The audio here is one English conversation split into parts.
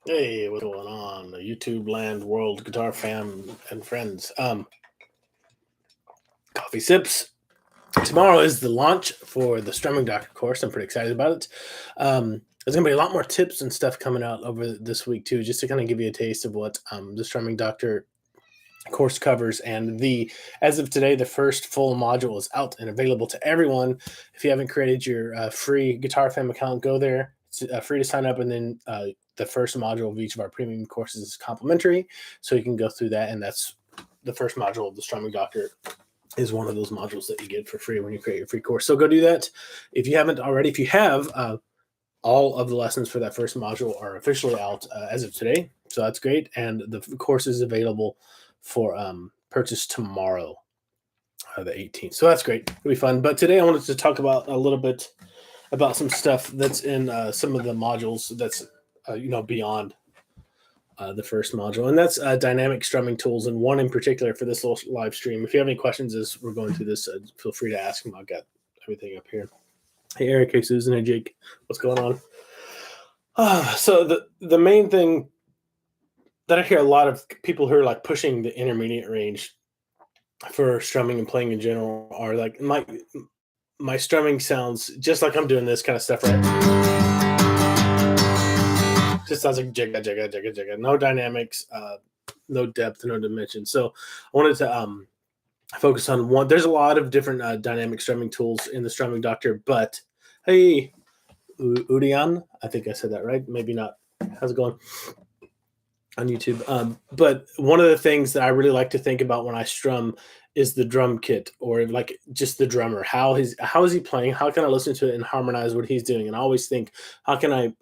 Hey, what's going on? The YouTube land world guitar fam and friends. Coffee sips. Tomorrow is the launch for the Strumming Doctor course. I'm pretty excited about it. There's gonna be a lot more tips and stuff coming out over this week too, just to kind of give you a taste of what the Strumming Doctor course covers. And as of today, the first full module is out and available to everyone. If you haven't created your free Guitar Fam account, go there. It's free to sign up, and then the first module of each of our premium courses is complimentary, so you can go through that. And that's the first module of the Strumming Doctor is one of those modules that you get for free when you create your free course. So go do that. If you haven't already, if you have, all of the lessons for that first module are officially out as of today. So that's great. And the course is available for purchase tomorrow, the 18th. So that's great. It'll be fun. But today I wanted to talk about a little bit about some stuff that's in some of the modules that's, beyond the first module. And that's dynamic strumming tools, and one in particular for this little live stream. If you have any questions as we're going through this, feel free to ask them. I've got everything up here. Hey, Eric. Hey, Susan. Hey, Jake. What's going on? So the main thing that I hear a lot of people who are like pushing the intermediate range for strumming and playing in general are like, my strumming sounds just like I'm doing this kind of stuff, right? Just sounds like jigga, jigga, jigga, jigga. No dynamics, no depth, no dimension. So I wanted to focus on one. There's a lot of different dynamic strumming tools in the Strumming Doctor, but hey, Udian, I think I said that right. Maybe not. How's it going on YouTube? But one of the things that I really like to think about when I strum is the drum kit, or like just the drummer. How is he playing? How can I listen to it and harmonize what he's doing? And I always think, how can I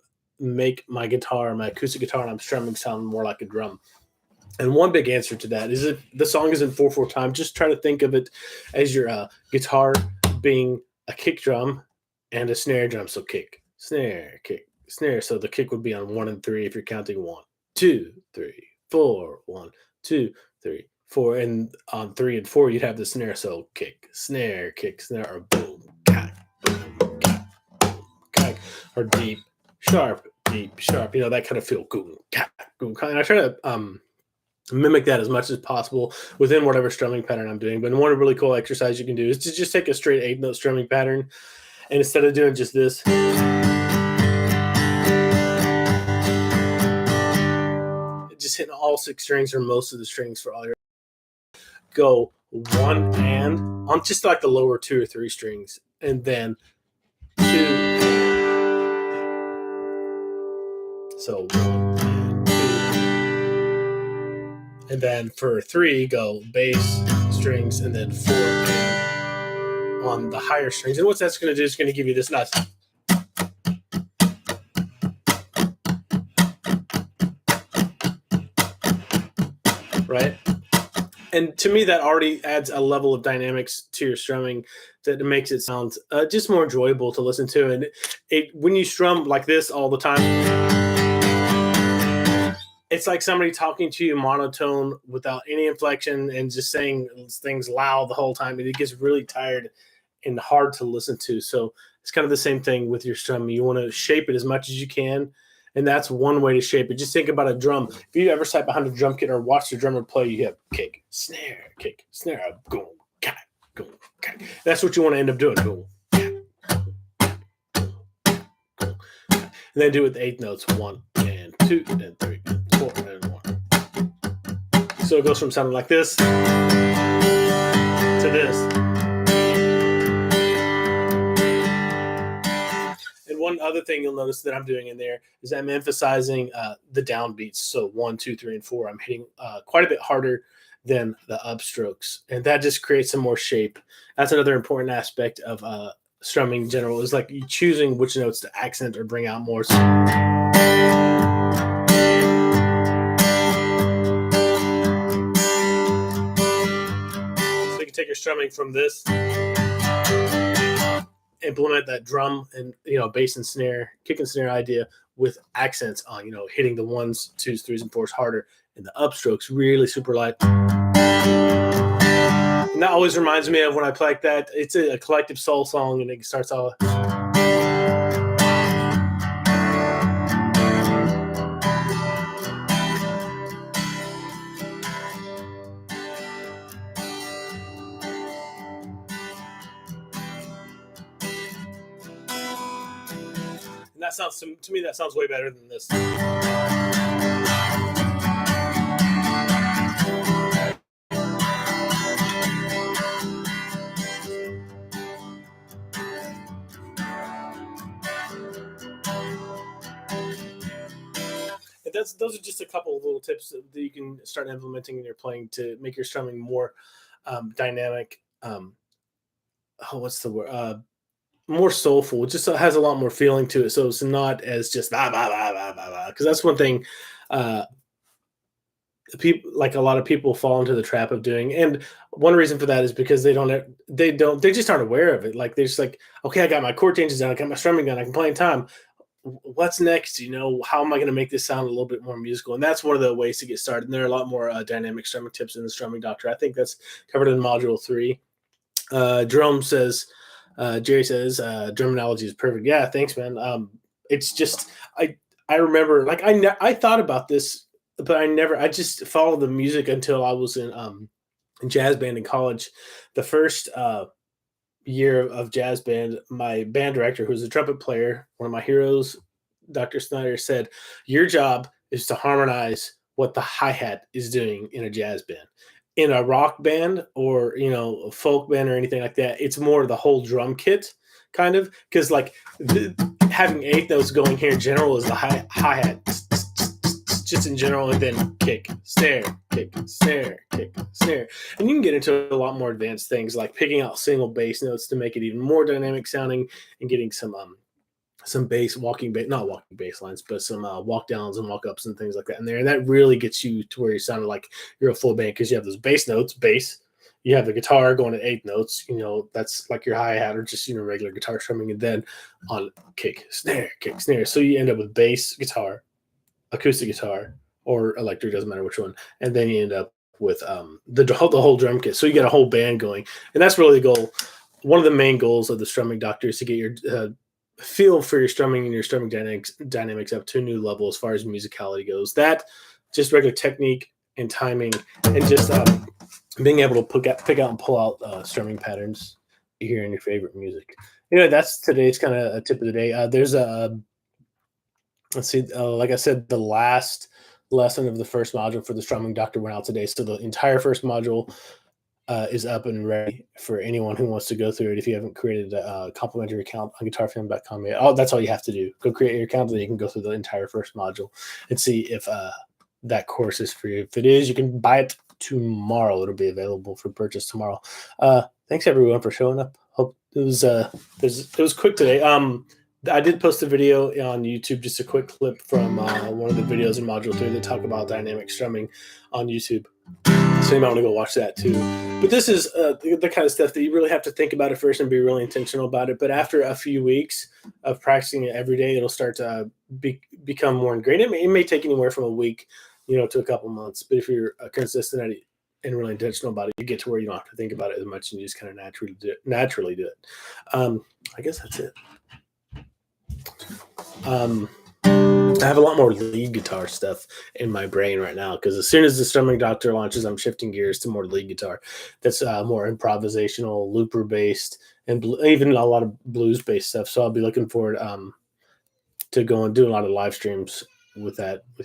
make my guitar, my acoustic guitar, and I'm strumming sound more like a drum? And one big answer to that is, if the song is in 4/4 time, just try to think of it as your guitar being a kick drum and a snare drum. So kick, snare, kick, snare. So the kick would be on 1 and 3 if you're counting 1, 2, 3, 4, 1, 2, 3, 4. And on 3 and 4, you'd have the snare. So kick, snare, or boom, cack, boom, cack, boom, cack, or deep, sharp, that kind of feel. Boom, cack, boom, cack. And I try to mimic that as much as possible within whatever strumming pattern I'm doing. But one really cool exercise you can do is to just take a straight 8-note strumming pattern, and instead of doing just this, just hitting all 6 strings or most of the strings for all your, go 1 and on just like the lower 2 or 3 strings, and then 2 and. So 1 and 2. And then for 3, go bass, strings, and then 4 on the higher strings. And what that's going to do is going to give you this nice. Right? And to me, that already adds a level of dynamics to your strumming that makes it sound just more enjoyable to listen to. And when you strum like this all the time, it's like somebody talking to you monotone without any inflection and just saying things loud the whole time. And it gets really tired and hard to listen to. So it's kind of the same thing with your strumming. You want to shape it as much as you can. And that's one way to shape it. Just think about a drum. If you ever sat behind a drum kit or watch the drummer play, you have kick, snare, boom, cack, boom, cack. That's what you want to end up doing. Boom, cack, boom, boom. And then do it with 8 notes. 1 and 2 and 3 and 4 and 1. So it goes from sounding like this to this. And one other thing you'll notice that I'm doing in there is I'm emphasizing the downbeats. So 1, 2, 3, and 4. I'm hitting quite a bit harder than the upstrokes, and that just creates some more shape. That's another important aspect of strumming in general, is like you choosing which notes to accent or bring out more. So you can take your strumming from this, implement that drum and bass and snare, kick and snare idea with accents on hitting the 1s, 2s, 3s, and 4s harder, and the upstrokes really super light. And that always reminds me of when I play like that. It's a collective soul song, and it starts all. And that sounds to me, that sounds way better than this. And those are just a couple of little tips that you can start implementing in your playing to make your strumming more dynamic. What's the word? More soulful. It just has a lot more feeling to it. So it's not as just because that's one thing. Uh, People, like a lot of people, fall into the trap of doing, and one reason for that is because they just aren't aware of it. Like they're just like, okay, I got my chord changes down, I got my strumming down, I can play in time. What's next? How am I going to make this sound a little bit more musical? And that's one of the ways to get started. And there are a lot more dynamic strumming tips in the Strumming Doctor. I think that's covered in Module 3. Jerome says, Jerry says, drum analogy is perfect. Yeah, thanks, man. It's just I remember, like, I thought about this, but I just followed the music until I was in jazz band in college. The first year of jazz band, my band director, who's a trumpet player, one of my heroes, Dr. Snyder, said, your job is to harmonize what the hi-hat is doing in a jazz band. In a rock band or a folk band or anything like that, it's more the whole drum kit, kind of, because like having eighth notes going here in general is the hi-hat just in general, and then kick, snare, kick, snare, kick, snare. And you can get into a lot more advanced things like picking out single bass notes to make it even more dynamic sounding, and getting some bass, not walking bass lines, but some walk downs and walk ups and things like that in there. And that really gets you to where you sound like you're a full band, because you have those bass notes, bass. You have the guitar going at eighth notes, that's like your hi-hat or just, regular guitar strumming. And then on kick, snare, kick, snare. So you end up with bass, guitar, acoustic guitar, or electric, doesn't matter which one. And then you end up with the whole drum kit. So you get a whole band going. And that's really the goal. One of the main goals of the Strumming Doctor is to get your feel for your strumming and your strumming dynamics up to a new level as far as musicality goes. That, just regular technique and timing, and just being able to pick out and pull out strumming patterns you hear in your favorite music. Anyway, that's today's kind of a tip of the day. There's let's see, like I said, the last lesson of the first module for the Strumming Doctor went out today. So the entire first module is up and ready for anyone who wants to go through it. If you haven't created a complimentary account on guitarfam.com yet, that's all you have to do. Go create your account, and then you can go through the entire first module and see if that course is for you. If it is, you can buy it tomorrow. It'll be available for purchase tomorrow. Thanks everyone for showing up. Hope it was quick today. I did post a video on YouTube, just a quick clip from one of the videos in Module 3 that talk about dynamic strumming on YouTube. So you might want to go watch that too. But this is the kind of stuff that you really have to think about at first and be really intentional about it. But after a few weeks of practicing it every day, it'll start to become more ingrained. It may take anywhere from a week, to a couple months. But if you're consistent at it and really intentional about it, you get to where you don't have to think about it as much, and you just kind of naturally do it. I guess that's it. I have a lot more lead guitar stuff in my brain right now, because as soon as the Strumming Doctor launches, I'm shifting gears to more lead guitar. That's more improvisational, looper based, and even a lot of blues based stuff. So I'll be looking forward to go and do a lot of live streams with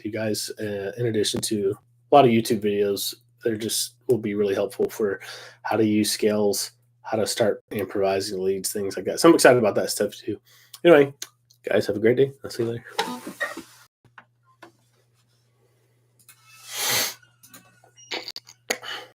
you guys, in addition to a lot of YouTube videos that just will be really helpful for how to use scales, how to start improvising leads, things like that. So I'm excited about that stuff too. Anyway, guys, have a great day. I'll see you later.